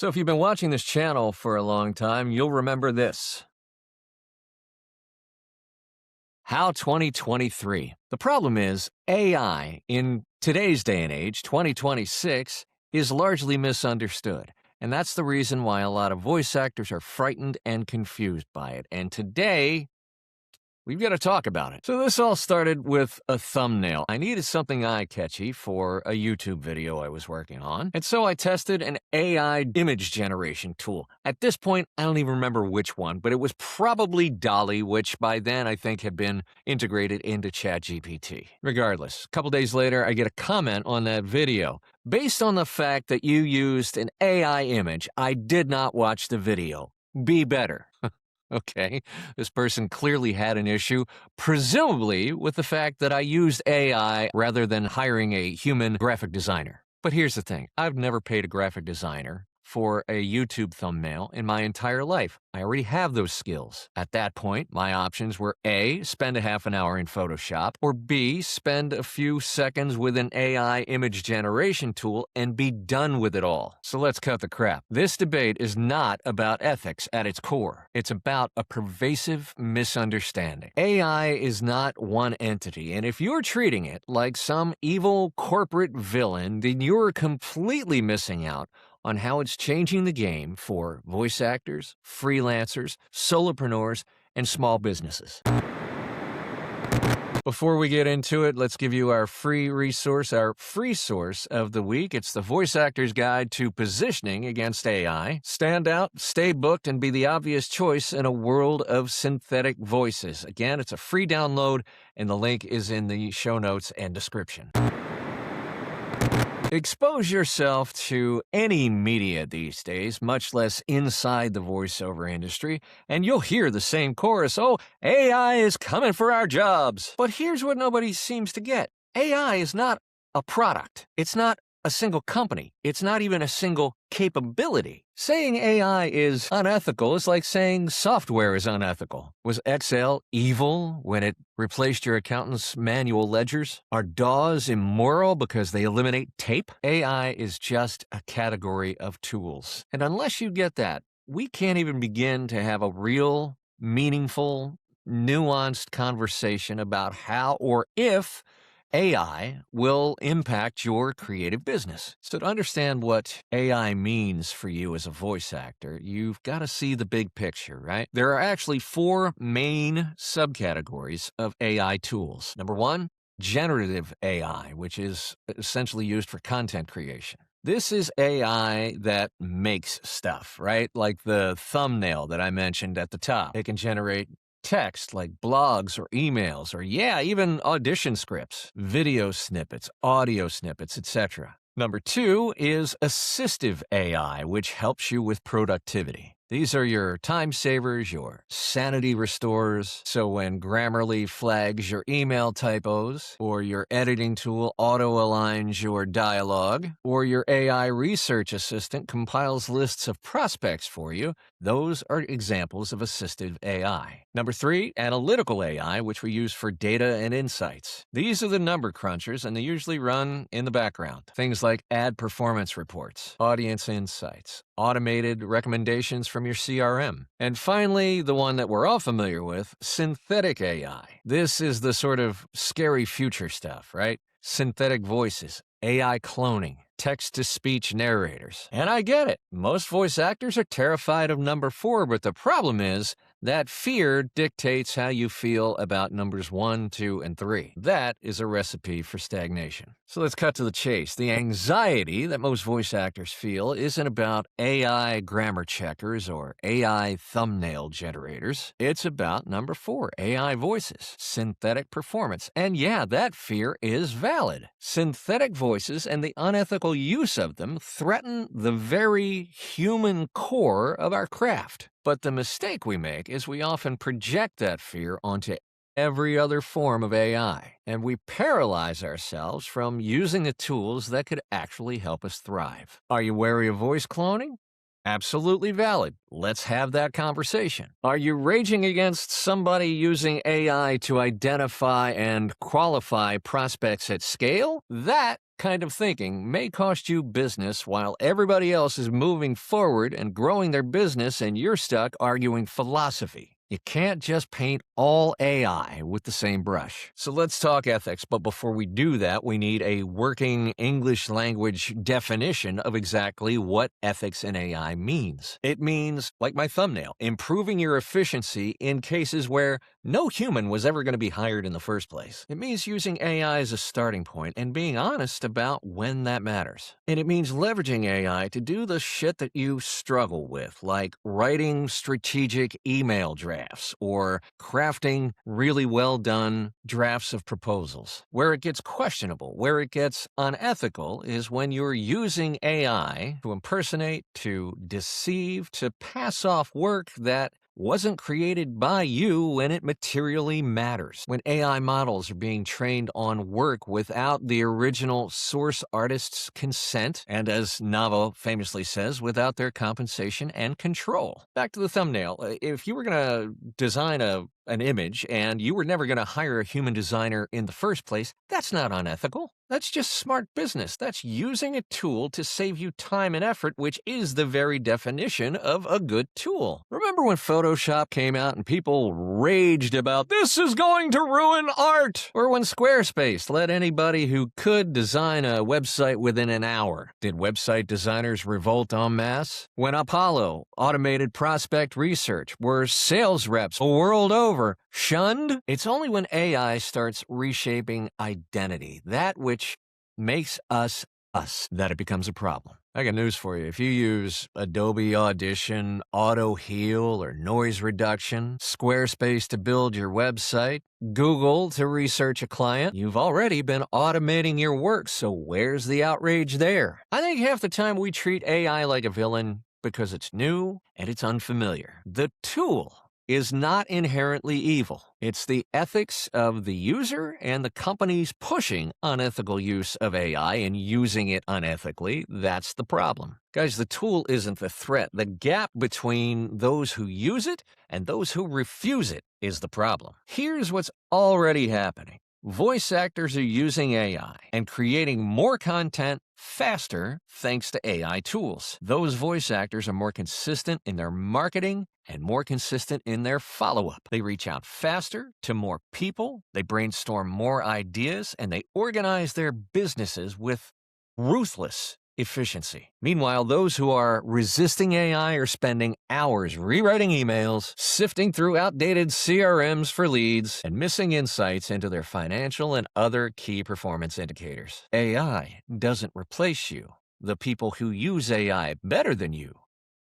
So if you've been watching this channel for a long time, you'll remember this. How 2023. The problem is, AI in today's day and age, 2026, is largely misunderstood. And that's the reason why a lot of voice actors are frightened and confused by it. And today, we've got to talk about it. So this all started with a thumbnail. I needed something eye-catchy for a YouTube video I was working on, and so I tested an AI image generation tool. At this point, I don't even remember which one, but it was probably DALL-E, which by then I think had been integrated into ChatGPT. Regardless, a couple days later, I get a comment on that video. Based on the fact that you used an AI image, I did not watch the video. Be better. Okay, this person clearly had an issue, presumably with the fact that I used AI rather than hiring a human graphic designer. But here's the thing, I've never paid a graphic designer for a YouTube thumbnail in my entire life. I already have those skills. At that point, my options were A, spend a half an hour in Photoshop, or B, spend a few seconds with an AI image generation tool and be done with it all. So let's cut the crap. This debate is not about ethics at its core. It's about a pervasive misunderstanding. AI is not one entity, and if you're treating it like some evil corporate villain, then you're completely missing out on how it's changing the game for voice actors, freelancers, solopreneurs, and small businesses. Before we get into it, let's give you our free resource of the week. It's the Voice Actor's Guide to Positioning Against AI. Stand out, stay booked, and be the obvious choice in a world of synthetic voices. Again, it's a free download, and the link is in the show notes and description. Expose yourself to any media these days, much less inside the voiceover industry, and you'll hear the same chorus, "Oh, AI is coming for our jobs." But here's what nobody seems to get. AI is not a product. It's not a single company. It's not even a single capability. Saying AI is unethical is like saying software is unethical. Was Excel evil when it replaced your accountant's manual ledgers? Are DAWs immoral because they eliminate tape? AI is just a category of tools. And unless you get that, we can't even begin to have a real, meaningful, nuanced conversation about how or if AI will impact your creative business. So to understand what AI means for you as a voice actor, you've got to see the big picture, right? There are actually 4 main subcategories of AI tools. Number 1, generative AI, which is essentially used for content creation. This is AI that makes stuff, right? Like the thumbnail that I mentioned at the top. It can generate text like blogs or emails or even audition scripts, video snippets, audio snippets, etc. Number 2 is assistive AI, which helps you with productivity. These are your time savers, your sanity restorers. So when Grammarly flags your email typos, or your editing tool auto-aligns your dialogue, or your AI research assistant compiles lists of prospects for you, those are examples of assistive AI. Number 3, analytical AI, which we use for data and insights. These are the number crunchers, and they usually run in the background. Things like ad performance reports, audience insights, automated recommendations from your CRM. And finally, the one that we're all familiar with, synthetic AI. This is the sort of scary future stuff, right? Synthetic voices, AI cloning, text-to-speech narrators. And I get it. Most voice actors are terrified of number 4, but the problem is that fear dictates how you feel about numbers 1, 2, and 3. That is a recipe for stagnation. So let's cut to the chase. The anxiety that most voice actors feel isn't about AI grammar checkers or AI thumbnail generators. It's about number 4, AI voices, synthetic performance. And yeah, that fear is valid. Synthetic voices and the unethical use of them threaten the very human core of our craft. But the mistake we make is we often project that fear onto every other form of AI, and we paralyze ourselves from using the tools that could actually help us thrive. Are you wary of voice cloning? Absolutely valid. Let's have that conversation. Are you raging against somebody using AI to identify and qualify prospects at scale? That kind of thinking may cost you business while everybody else is moving forward and growing their business and you're stuck arguing philosophy. You can't just paint all AI with the same brush. So let's talk ethics, but before we do that, we need a working English language definition of exactly what ethics in AI means. It means, like my thumbnail, improving your efficiency in cases where no human was ever going to be hired in the first place. It means using AI as a starting point and being honest about when that matters. And it means leveraging AI to do the shit that you struggle with, like writing strategic email drafts or crafting really well done drafts of proposals. Where it gets questionable, where it gets unethical, is when you're using AI to impersonate, to deceive, to pass off work that wasn't created by you when it materially matters. When AI models are being trained on work without the original source artist's consent, and as Navo famously says, without their compensation and control. Back to the thumbnail. If you were going to design an image and you were never going to hire a human designer in the first place, that's not unethical. That's just smart business. That's using a tool to save you time and effort, which is the very definition of a good tool. Remember when Photoshop came out and people raged about, this is going to ruin art? Or when Squarespace let anybody who could design a website within an hour? Did website designers revolt en masse? When Apollo automated prospect research, were sales reps the world over shunned? It's only when AI starts reshaping identity, that which makes us us, that it becomes a problem. I got news for you. If you use Adobe Audition, Auto Heal, or noise reduction, Squarespace to build your website, Google to research a client, you've already been automating your work, so where's the outrage there? I think half the time we treat AI like a villain because it's new and it's unfamiliar. The tool is not inherently evil. It's the ethics of the user and the companies pushing unethical use of AI and using it unethically. That's the problem. Guys, the tool isn't the threat. The gap between those who use it and those who refuse it is the problem. Here's what's already happening. Voice actors are using AI and creating more content faster thanks to AI tools. Those voice actors are more consistent in their marketing and more consistent in their follow-up. They reach out faster to more people, they brainstorm more ideas, and they organize their businesses with ruthless efficiency. Meanwhile, those who are resisting AI are spending hours rewriting emails, sifting through outdated CRMs for leads, and missing insights into their financial and other key performance indicators. AI doesn't replace you. The people who use AI better than you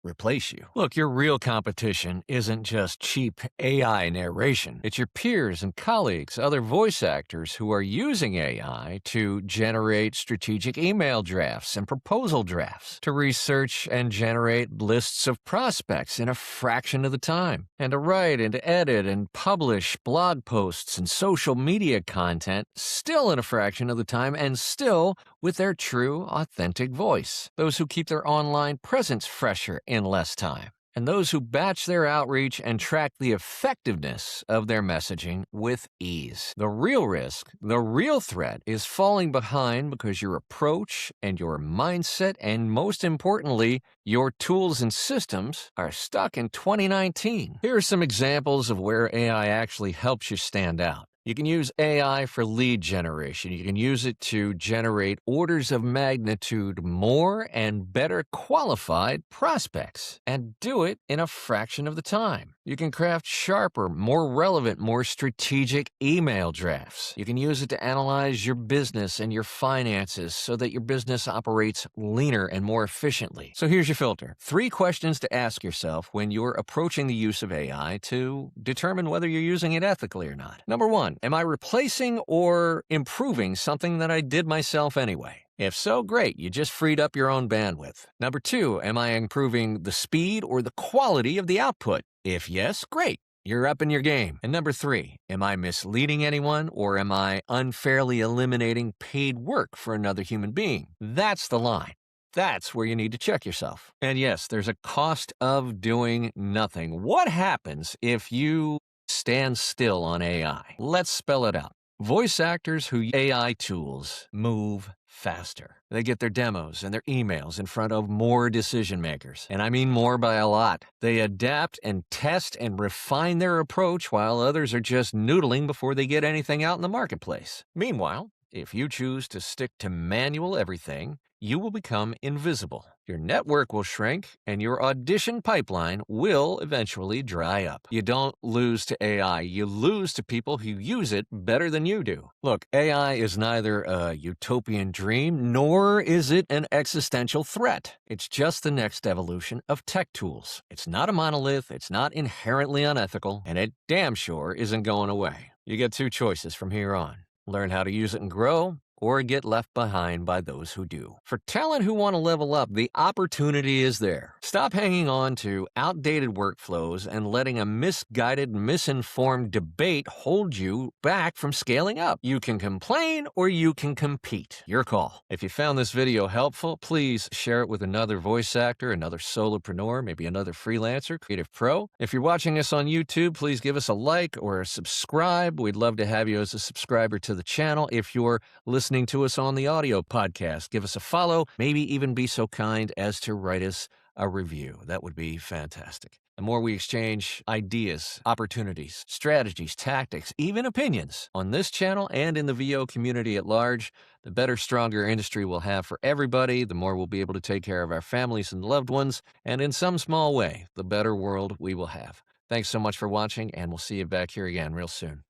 replace you. Look, your real competition isn't just cheap AI narration. It's your peers and colleagues, other voice actors who are using AI to generate strategic email drafts and proposal drafts, to research and generate lists of prospects in a fraction of the time, and to write and to edit and publish blog posts and social media content still in a fraction of the time and still with their true, authentic voice. Those who keep their online presence fresher in less time, and those who batch their outreach and track the effectiveness of their messaging with ease. The real risk, the real threat, is falling behind because your approach and your mindset, and most importantly, your tools and systems are stuck in 2019. Here are some examples of where AI actually helps you stand out. You can use AI for lead generation. You can use it to generate orders of magnitude more and better qualified prospects, and do it in a fraction of the time. You can craft sharper, more relevant, more strategic email drafts. You can use it to analyze your business and your finances so that your business operates leaner and more efficiently. So here's your filter. 3 questions to ask yourself when you're approaching the use of AI to determine whether you're using it ethically or not. Number 1, am I replacing or improving something that I did myself anyway? If so, great, you just freed up your own bandwidth. Number 2, am I improving the speed or the quality of the output? If yes, great, you're up in your game. And number 3, am I misleading anyone, or am I unfairly eliminating paid work for another human being? That's the line. That's where you need to check yourself. And yes, there's a cost of doing nothing. What happens if you stand still on AI? Let's spell it out. Voice actors who use AI tools move faster. They get their demos and their emails in front of more decision makers. And I mean more by a lot. They adapt and test and refine their approach while others are just noodling before they get anything out in the marketplace. Meanwhile, if you choose to stick to manual everything, you will become invisible. Your network will shrink, and your audition pipeline will eventually dry up. You don't lose to AI. You lose to people who use it better than you do. Look, AI is neither a utopian dream, nor is it an existential threat. It's just the next evolution of tech tools. It's not a monolith, it's not inherently unethical, and it damn sure isn't going away. You get two choices from here on. Learn how to use it and grow, or get left behind by those who do. For talent who want to level up, the opportunity is there. Stop hanging on to outdated workflows and letting a misguided, misinformed debate hold you back from scaling up. You can complain or you can compete. Your call. If you found this video helpful, please share it with another voice actor, another solopreneur, maybe another freelancer, creative pro. If you're watching us on YouTube, please give us a like or a subscribe. We'd love to have you as a subscriber to the channel. If you're listening to us on the audio podcast, give us a follow, maybe even be so kind as to write us a review. That would be fantastic. The more we exchange ideas, opportunities, strategies, tactics, even opinions on this channel and in the VO community at large, the better, stronger industry we'll have for everybody, the more we'll be able to take care of our families and loved ones, and in some small way, the better world we will have. Thanks so much for watching, and we'll see you back here again real soon.